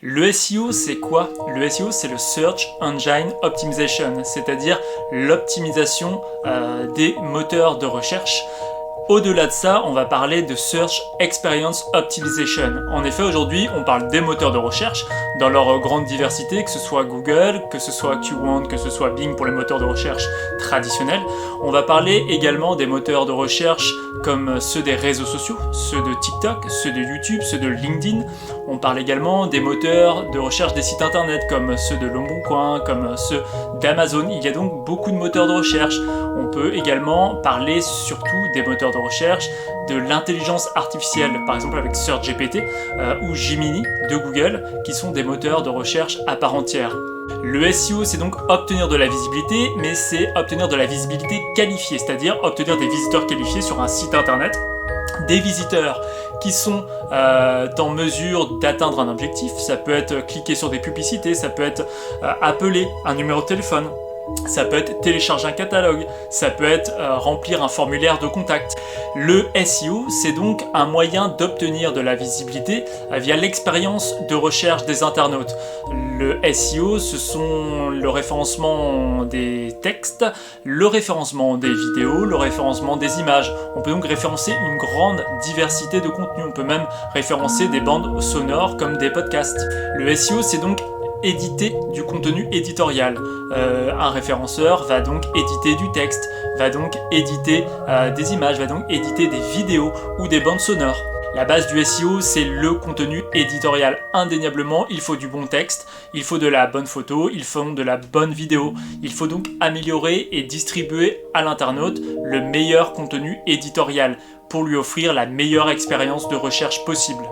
Le SEO, c'est quoi? Le SEO, c'est le Search Engine Optimization, c'est-à-dire l'optimisation des moteurs de recherche. Au-delà de ça, on va parler de Search Experience Optimization. En effet, aujourd'hui, on parle des moteurs de recherche dans leur grande diversité, que ce soit Google, que ce soit Q1, que ce soit Bing pour les moteurs de recherche traditionnels. On va parler également des moteurs de recherche comme ceux des réseaux sociaux, ceux de TikTok, ceux de YouTube, ceux de LinkedIn. On parle également des moteurs de recherche des sites internet comme ceux de Leboncoin, comme ceux d'Amazon. Il y a donc beaucoup de moteurs de recherche. On peut également parler surtout des moteurs de recherche, de l'intelligence artificielle, par exemple avec SearchGPT ou Gemini de Google, qui sont des moteurs de recherche à part entière. Le SEO, c'est donc obtenir de la visibilité, mais c'est obtenir de la visibilité qualifiée, c'est-à-dire obtenir des visiteurs qualifiés sur un site internet, des visiteurs qui sont en mesure d'atteindre un objectif. Ça peut être cliquer sur des publicités, ça peut être appeler un numéro de téléphone, ça peut être télécharger un catalogue, ça peut être remplir un formulaire de contact. Le SEO, c'est donc un moyen d'obtenir de la visibilité via l'expérience de recherche des internautes. Le SEO, ce sont le référencement des textes, le référencement des vidéos, le référencement des images. On peut donc référencer une grande diversité de contenus. On peut même référencer des bandes sonores comme des podcasts. Le SEO, c'est donc éditer du contenu éditorial. Un référenceur va donc éditer du texte, va donc éditer des images, va donc éditer des vidéos ou des bandes sonores. La base du SEO, c'est le contenu éditorial. Indéniablement, il faut du bon texte, il faut de la bonne photo, il faut de la bonne vidéo. Il faut donc améliorer et distribuer à l'internaute le meilleur contenu éditorial pour lui offrir la meilleure expérience de recherche possible.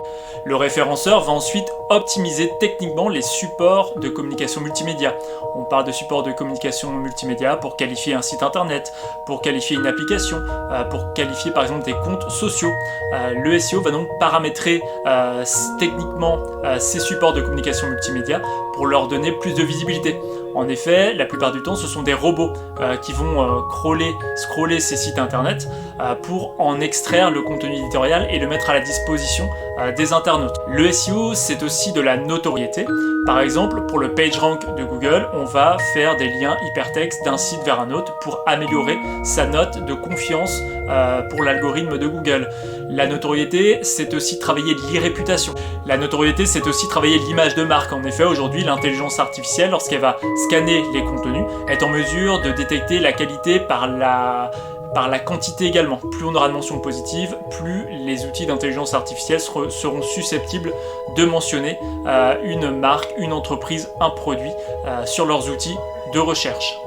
Le référenceur va ensuite optimiser techniquement les supports de communication multimédia. On parle de supports de communication multimédia pour qualifier un site internet, pour qualifier une application, pour qualifier par exemple des comptes sociaux. Le SEO va donc paramétrer techniquement ces supports de communication multimédia pour leur donner plus de visibilité. En effet, la plupart du temps, ce sont des robots qui vont scroller ces sites internet pour en extraire le contenu éditorial et le mettre à la disposition des internautes. Le SEO, c'est aussi de la notoriété. Par exemple, pour le PageRank de Google, on va faire des liens hypertextes d'un site vers un autre pour améliorer sa note de confiance pour l'algorithme de Google. La notoriété, c'est aussi travailler l'e-réputation. La notoriété, c'est aussi travailler l'image de marque. En effet, aujourd'hui, l'intelligence artificielle, lorsqu'elle va scanner les contenus, est en mesure de détecter la qualité par la quantité également. Plus on aura de mentions positives, plus les outils d'intelligence artificielle seront susceptibles de mentionner une marque, une entreprise, un produit sur leurs outils de recherche.